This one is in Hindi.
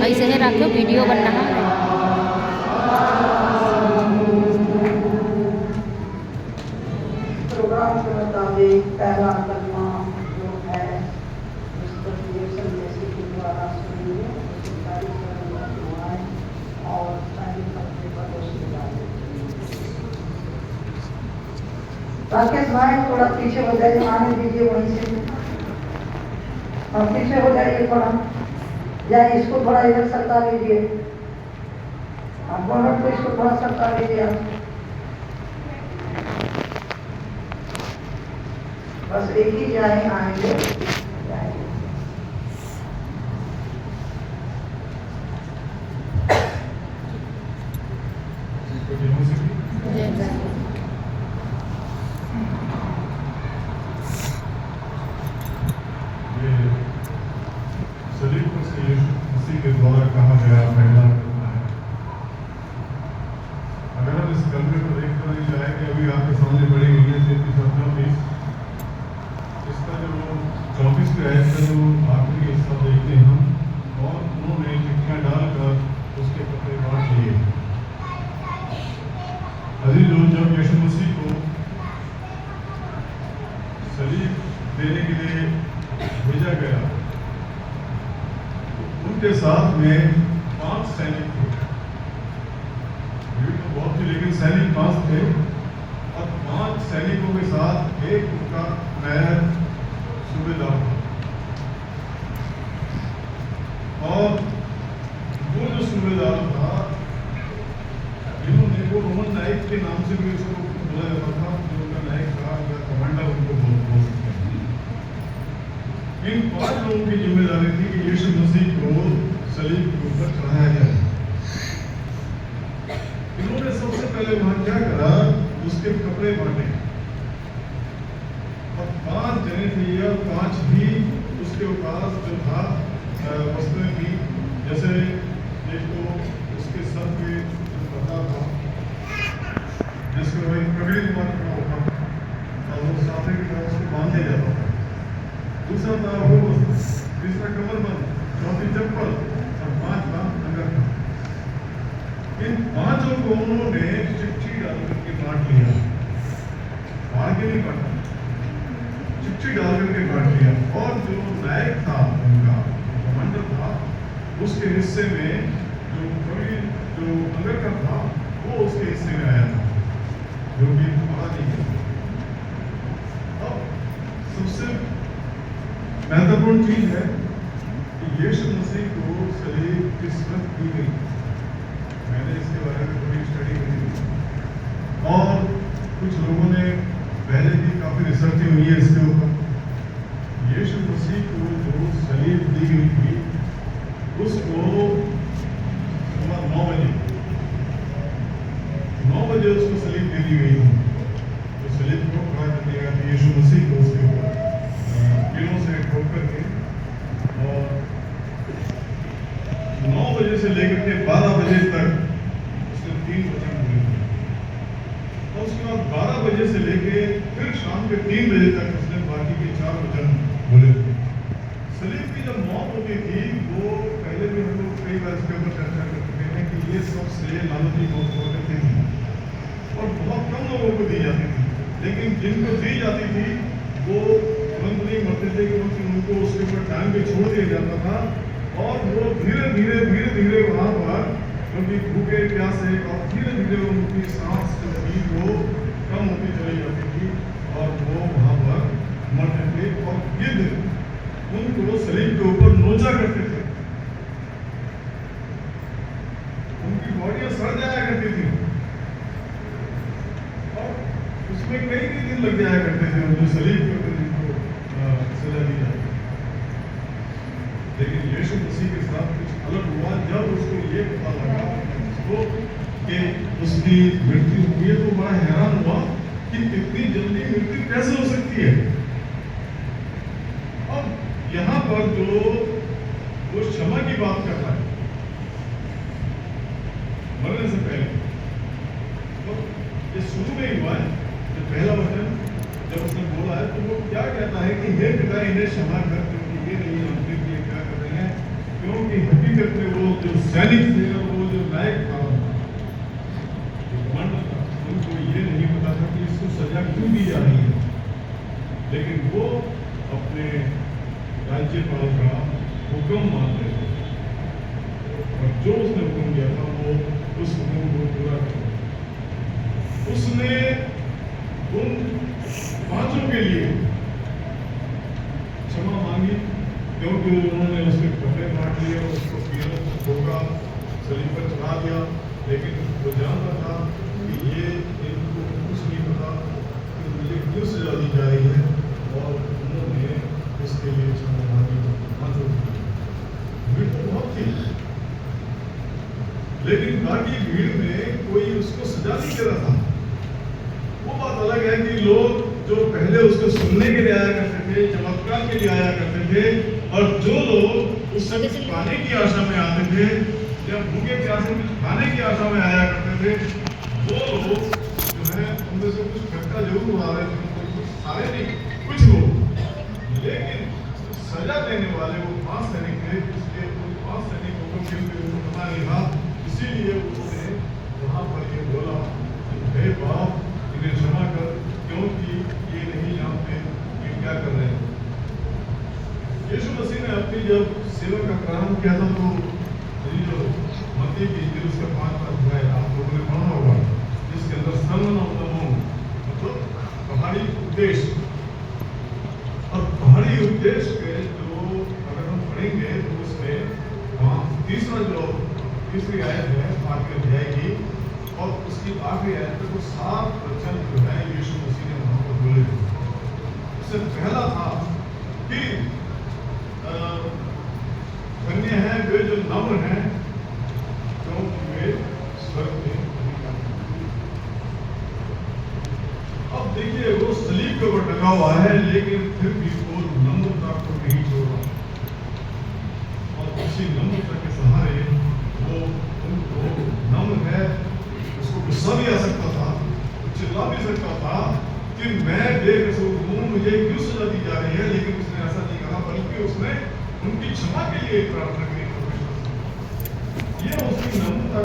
ऐसे ही रखो, वीडियो बनना है। प्रोग्राम के मुताबिक पहला कलमा जो है इस तस्वीर संदेशी के द्वारा सुनिए और पहली पत्ते पर रोशनी डालें। राकेश भाई थोड़ा पीछे हो जाइए, आने दीजिए वहीं से, और पीछे हो जाइए थोड़ा, या इसको थोड़ा इधर सरका लीजिए, आप बोलो तो इसको थोड़ा सरका लीजिए आप। बस एक ही जाए आएंगे जाएंगे। सलीब से उसी के द्वारा कहा गया पहला कलमा है। अगर हम इस कलमे को देखते हुए जाएंगे, अभी आपके सामने बड़ी हुई है 33-34, इसका जो 24 पे आयत का जो आखिरी हिस्सा देखते हैं हम, और उन्होंने चिट्ठियाँ डालकर उसके कपड़े बांट लिए। अजीज लोग, जब यीशु मसीह को सलीब देने के लिए भेजा गया, उनके साथ में 5 सैनिक थे। भीड़ तो बहुत थी, लेकिन सैनिक 5 थे, और 5 सैनिकों के साथ एक उनका नायब सूबेदार था। और वो जो सूबेदार था, जिन्होंने वो रोमन नायक के नाम से भी उसको बोला जाता था, जो उनका नायक था, कमांडर उनको बोल सकते हैं। इन 5 लोगों की जिम्मेदारी थी कि यीशु मसीह को सलीब के ऊपर चढ़ाया जाए। इन्होंने सबसे पहले वहां क्या करा, उसके कपड़े बांटे, और 5 जने थे, और 5 ही उसके पास जो था वस्तुएं थी। जैसे एक तो उसके सर पे पता था, जिसको वही पगड़ी मारना होता था, और वो साफे की तरह उसको बांध दिया जाता था। दूसरा था वो वस्तु, तीसरा कमरबंद, चौथी चप्पल, और 5 अंगरखा। इन 5 को उन्होंने चिट्ठी डाल करके बांट लिया, आगे नहीं बांटा, चिट्ठी डाल करके बांट लिया। और जो नायक था उनका, कमांडर था, उसके हिस्से में जो अंगरखा था, वो उसके हिस्से में आया था, जो कि पता नहीं है। अब सबसे महत्वपूर्ण चीज है कि यीशु मसीह को सलीब किस वक्त दी गई। मैंने इसके बारे में थोड़ी स्टडी करी, और कुछ लोगों ने पहले भी काफी रिसर्च हुई है इसके ऊपर। यीशु मसीह को जो सलीब दी गई थी, उसको सुबह 9 बजे उसको सलीब दे दी गई थी। तो सलीब को खड़ा कर दिया गया था यीशु मसीह को उसके ऊपर कीलों से ठोक करके, और 9 बजे से लेकर के 12 बजे तक उसने 3 वचन बोले थे। और उसके बाद 12 बजे से लेके फिर शाम के 3 बजे तक उसने बाकी के 4 वचन बोले थे। सलीब की जब मौत होती थी, वो पहले भी हम लोग कई बार इसके ऊपर चर्चा कर चुके हैं कि ये सबसे लानती मौत हुआ करती थी, और बहुत कम लोगों को दी जाती थी। लेकिन जिनको दी जाती थी वो तुरंत नहीं मरते थे, क्योंकि उनको उसके ऊपर टाइम पे छोड़ दिया जाता था, और वो धीरे धीरे वहाँ पर, क्योंकि भूखे प्यासे, और धीरे धीरे उनकी सांस जो थी वो कम होती चली जाती थी, और वो वहाँ पर मरते थे। और गिद्ध उनको सलीब के ऊपर नोचा करते थे, उनकी बॉडियां सड़ जाया करती थी, और उसमें कई दिन लग जाया करते थे जो सलीब के ऊपर जिनको सजा दी जाती। लेकिन यीशु मसीह के साथ कुछ अलग हुआ। जब उसको ये पता लगा उसको कि उसकी मृत्यु हुई है, तो बड़ा हैरान हुआ कि इतनी जल्दी मृत्यु कैसे हो सकती है। अब यहाँ पर जो वो क्षमा की बात कर रहा है मरने से पहले, तो ये शुरू में ही हुआ है। जो पहला वचन जब उसने बोला है तो वो क्या कहता है कि हे पिता इन्हें क्षमा कर, क्योंकि ये नहीं जानते कि ये क्या कर रहे हैं। क्योंकि हकीकत में वो जो सैनिक थे और वो जो नायक था, उनको ये नहीं पता था कि इसको सजा क्यों दी जा रही है, लेकिन वो अपने राज्यपाल का हुक्म मान रहे थे और जो उसने हुक्म दिया था वो उस हुक्म को पूरा किया। उसने उन पांचों के लिए क्षमा मांगी, क्योंकि उन्होंने उसके कपड़े काट लिए, उसको पीरों को ठोका, सलीब पर चढ़ा दिया, लेकिन वो जानता था कि ये इनको कुछ नहीं पता कि मुझे क्यों सजा दी जा रही है, और उन्होंने इसके लिए क्षमा मांगी। भीड़ तो बहुत थी, लेकिन बाकी भीड़ में कोई उसको सजा नहीं दे रहा था। वो बात अलग है कि लोग जो पहले उसको सुनने के लिए आया करते थे, चमत्कार के लिए आया करते थे, और जो लोग उस समय पाने की आशा में आते थे या भूखे प्यासे कुछ खाने की आशा में आया करते थे, वो लोग जो है उनमें से कुछ खर्चा जरूर उड़ा रहे थे, कुछ सारे नहीं, कुछ लोग। लेकिन सजा देने वाले वो 5 सैनिक थे, इसलिए उन 5 सैनिकों को क्योंकि उनको पता नहीं था, इसीलिए उन्होंने वहाँ पर ये बोला कि हे बाप इन्हें क्षमा कर, क्योंकि ये नहीं जानते ये क्या कर रहे हैं। यीशु मसीह ने अपनी जब सेवा का प्रारंभ किया था तो ये जो मत्ती की इंजील उसका 5वां अध्याय आप लोगों ने पढ़ा होगा, जिसके अंदर सर्मन ऑन द माउंट मतलब पहाड़ी उपदेश, और पहाड़ी उपदेश के जो अगर हम पढ़ेंगे तो उसमें तीसरी आयत है 5वें अध्याय की, और उसकी आखिरी आयत तक वो 7 वचन जो है यीशु मसीह ने वहां पर बोले थे। उससे पहला था कि धन्य है वे जो नम्र हैं, क्योंकि वे स्वर्ग में अधिकार पाएंगे। अब देखिए वो सलीब के ऊपर टंगा हुआ है, लेकिन फिर भी वो नम्रता को नहीं छोड़ा, और उसी नम्रता के सहारे वो उनको नम्र है, उसको गुस्सा भी आ सकता था, चिल्ला भी सकता था कि मैं बेकसूर हूँ, मुझे क्यों सजा दी जा रही है, लेकिन उसने ऐसा नहीं कहा, बल्कि उसने उनकी क्षमा के लिए प्रार्थना की। ये उसकी नम्रता